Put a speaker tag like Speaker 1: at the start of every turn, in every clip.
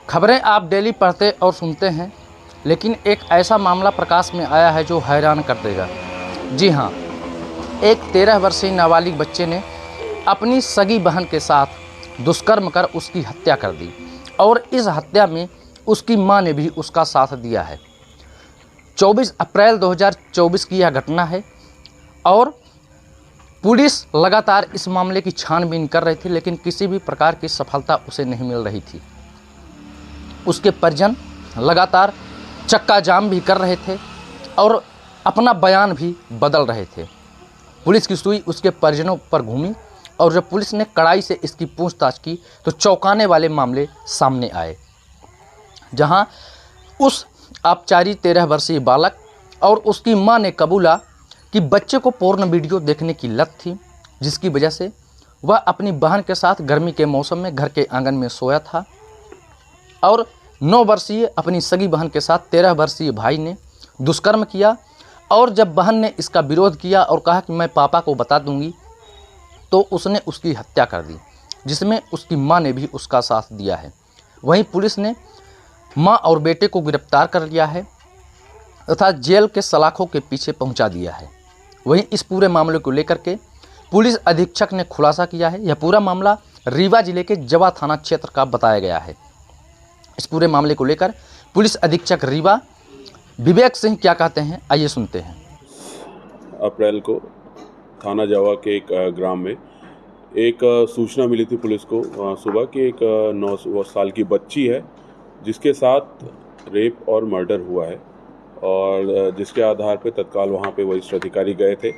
Speaker 1: खबरें आप डेली पढ़ते और सुनते हैं, लेकिन एक ऐसा मामला प्रकाश में आया है जो हैरान कर देगा। जी हाँ, एक 13 वर्षीय नाबालिग बच्चे ने अपनी सगी बहन के साथ दुष्कर्म कर उसकी हत्या कर दी और इस हत्या में उसकी मां ने भी उसका साथ दिया है। 24 अप्रैल 2024 की यह घटना है और पुलिस लगातार इस मामले की छानबीन कर रही थी, लेकिन किसी भी प्रकार की सफलता उसे नहीं मिल रही थी। उसके परिजन लगातार चक्का जाम भी कर रहे थे और अपना बयान भी बदल रहे थे। पुलिस की सुई उसके परिजनों पर घूमी और जब पुलिस ने कड़ाई से इसकी पूछताछ की तो चौंकाने वाले मामले सामने आए, जहां उस अपचारी 13 वर्षीय बालक और उसकी मां ने कबूला कि बच्चे को पोर्न वीडियो देखने की लत थी, जिसकी वजह से वह अपनी बहन के साथ गर्मी के मौसम में घर के आंगन में सोया था और 9 वर्षीय अपनी सगी बहन के साथ 13 वर्षीय भाई ने दुष्कर्म किया। और जब बहन ने इसका विरोध किया और कहा कि मैं पापा को बता दूंगी, तो उसने उसकी हत्या कर दी, जिसमें उसकी मां ने भी उसका साथ दिया है। वहीं पुलिस ने मां और बेटे को गिरफ्तार कर लिया है तथा जेल के सलाखों के पीछे पहुंचा दिया है। वहीं इस पूरे मामले को लेकर के पुलिस अधीक्षक ने खुलासा किया है। यह पूरा मामला रीवा जिले के जवा थाना क्षेत्र का बताया गया है। इस पूरे मामले को लेकर पुलिस अधीक्षक रीवा विवेक सिंह क्या कहते हैं, आइए सुनते हैं।
Speaker 2: अप्रैल को थाना जवा के एक ग्राम में एक सूचना मिली थी पुलिस को सुबह कि एक 9 साल की बच्ची है जिसके साथ रेप और मर्डर हुआ है, और जिसके आधार पे तत्काल वहाँ पे वरिष्ठ अधिकारी गए थे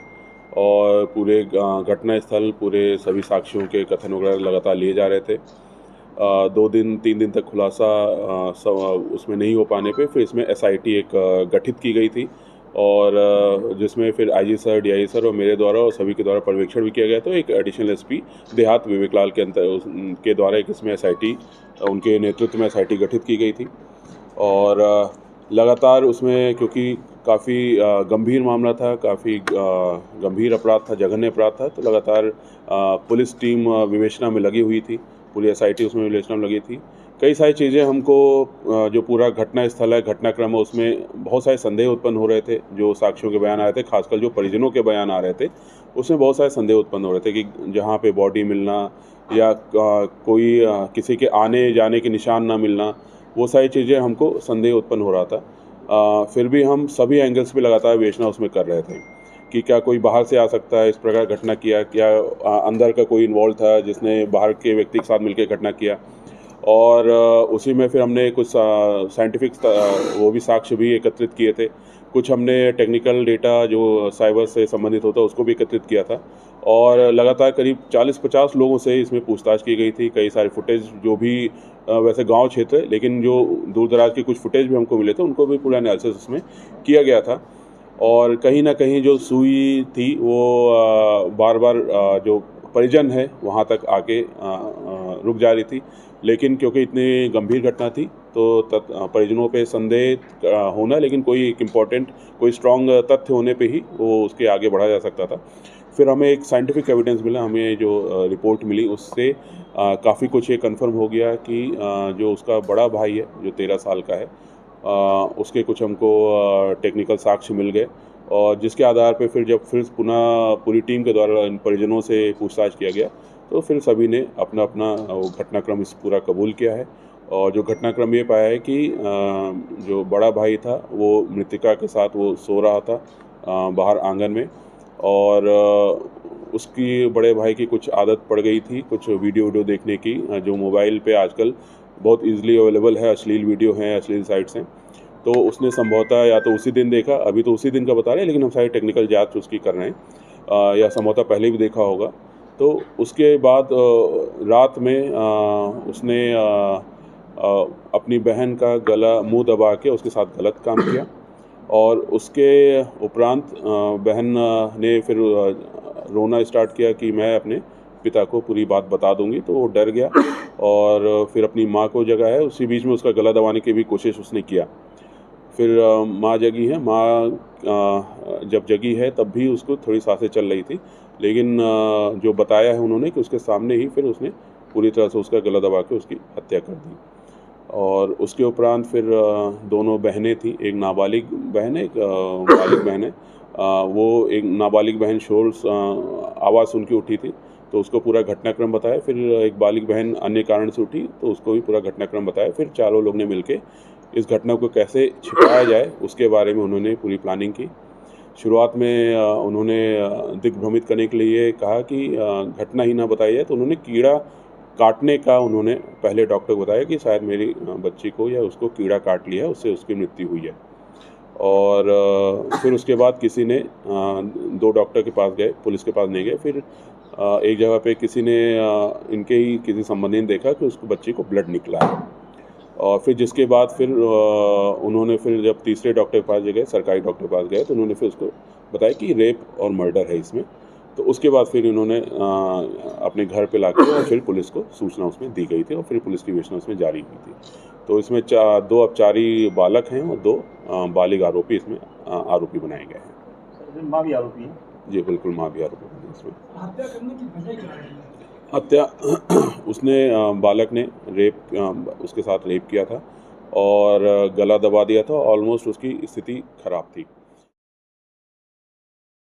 Speaker 2: और पूरे घटना स्थल पूरे सभी साक्ष्यों के कथन वगैरह लगातार लिए जा रहे थे। 2-3 दिन तक खुलासा उसमें नहीं हो पाने पे फिर इसमें SIT एक गठित की गई थी और जिसमें फिर IG सर, DI सर और मेरे द्वारा और सभी के द्वारा पर्यवेक्षण भी किया गया। तो एक एडिशनल SP देहात विवेक लाल के द्वारा एक इसमें SIT उनके नेतृत्व में SIT गठित की गई थी और लगातार उसमें क्योंकि काफ़ी गंभीर मामला था, काफ़ी गंभीर अपराध था, जघन्य अपराध था, तो लगातार पुलिस टीम विवेचना में लगी हुई थी, पूरी SIT उसमें विवेचना में लगी थी। कई सारी चीज़ें हमको जो पूरा घटना स्थल है, घटनाक्रम है, उसमें बहुत सारे संदेह उत्पन्न हो रहे थे। जो साक्ष्यों के बयान आ रहे थे, खासकर जो परिजनों के बयान आ रहे थे, उसमें बहुत सारे संदेह उत्पन्न हो रहे थे कि जहाँ पे बॉडी मिलना या कोई किसी के आने जाने के निशान ना मिलना, वो सारी चीज़ें हमको संदेह उत्पन्न हो रहा था। फिर भी हम सभी एंगल्स पे लगातार विवेचना उसमें कर रहे थे कि क्या कोई बाहर से आ सकता है, इस प्रकार घटना किया, क्या अंदर का कोई इन्वॉल्व था जिसने बाहर के व्यक्ति के साथ मिलकर घटना किया। और उसी में फिर हमने कुछ साइंटिफिक वो भी साक्ष्य भी एकत्रित किए थे। कुछ हमने टेक्निकल डेटा जो साइबर से संबंधित होता है उसको भी एकत्रित किया था और लगातार करीब 40-50 लोगों से इसमें पूछताछ की गई थी। कई सारे फुटेज जो भी वैसे गांव क्षेत्र है, लेकिन जो दूर दराज के कुछ फुटेज भी हमको मिले थे उनको भी पूरा एनालिसिस उसमें किया गया था। और कहीं ना कहीं जो सुई थी वो बार बार जो परिजन है वहाँ तक आके रुक जा रही थी, लेकिन क्योंकि इतनी गंभीर घटना थी तो परिजनों पे संदेह होना, लेकिन कोई एक इम्पॉर्टेंट कोई स्ट्रॉन्ग तथ्य होने पे ही वो उसके आगे बढ़ा जा सकता था। फिर हमें एक साइंटिफिक एविडेंस मिला, हमें जो रिपोर्ट मिली उससे काफ़ी कुछ ये कंफर्म हो गया कि जो उसका बड़ा भाई है जो 13 साल का है, उसके कुछ हमको टेक्निकल साक्ष्य मिल गए और जिसके आधार पे फिर पुनः पूरी टीम के द्वारा इन परिजनों से पूछताछ किया गया तो फिर सभी ने अपना अपना वो घटनाक्रम इस पूरा कबूल किया है। और जो घटनाक्रम ये पाया है कि जो बड़ा भाई था वो मृतिका के साथ वो सो रहा था बाहर आंगन में, और उसकी बड़े भाई की कुछ आदत पड़ गई थी कुछ वीडियो देखने की, जो मोबाइल पे आजकल बहुत ईजिली अवेलेबल है, अश्लील वीडियो हैं, अश्लील साइट्स हैं। तो उसने संभवतः या तो उसी दिन देखा, अभी तो उसी दिन का बता रहे हैं लेकिन हम सारी टेक्निकल जांच उसकी कर रहे हैं, या संभवतः पहले भी देखा होगा। तो उसके बाद रात में उसने अपनी बहन का गला मुंह दबा के उसके साथ गलत काम किया और उसके उपरांत बहन ने फिर रोना स्टार्ट किया कि मैं अपने पिता को पूरी बात बता दूंगी, तो वो डर गया और फिर अपनी माँ को जगाया। उसी बीच में उसका गला दबाने की भी कोशिश उसने किया। फिर माँ जगी है, माँ जब जगी है तब भी उसको थोड़ी सांसें चल रही थी, लेकिन जो बताया है उन्होंने कि उसके सामने ही फिर उसने पूरी तरह से उसका गला दबा के उसकी हत्या कर दी। और उसके उपरांत फिर दोनों बहनें थी, एक नाबालिग बहन है, एक बालिग बहन है। वो एक नाबालिग बहन शोर आवाज़ सुन के उठी थी, तो उसको पूरा घटनाक्रम बताया। फिर एक बालिग बहन अन्य कारण से उठी, तो उसको भी पूरा घटनाक्रम बताया। फिर चारों लोग ने मिलके इस घटना को कैसे छिपाया जाए उसके बारे में उन्होंने पूरी प्लानिंग की। शुरुआत में उन्होंने दिग्भ्रमित करने के लिए कहा कि घटना ही ना बताई जाए, तो उन्होंने कीड़ा काटने का उन्होंने पहले डॉक्टर को बताया कि शायद मेरी बच्ची को या उसको कीड़ा काट लिया है, उससे उसकी मृत्यु हुई है। और फिर उसके बाद किसी ने 2 डॉक्टर के पास गए, पुलिस के पास नहीं गए। फिर एक जगह पे किसी ने इनके ही किसी संबंधी ने देखा कि उसको बच्ची को ब्लड निकला है। और फिर जिसके बाद फिर उन्होंने फिर जब तीसरे डॉक्टर के पास गए, सरकारी डॉक्टर के पास गए, तो उन्होंने फिर उसको बताया कि रेप और मर्डर है इसमें। तो उसके बाद फिर इन्होंने अपने घर पे लाके और फिर पुलिस को सूचना उसमें दी गई थी और फिर पुलिस की विवेचना उसमें जारी हुई थी। तो इसमें 2 अपचारी बालक हैं और 2 बालिग आरोपी इसमें आरोपी बनाए गए हैं।
Speaker 3: माँ भी आरोपी है?
Speaker 2: जी बिल्कुल, माँ भी आरोपी बनी इसमें।
Speaker 3: हत्या करने की वजह क्या है?
Speaker 2: हत्या उसने बालक ने उसके साथ रेप किया था और गला दबा दिया था। ऑलमोस्ट उसकी स्थिति खराब थी।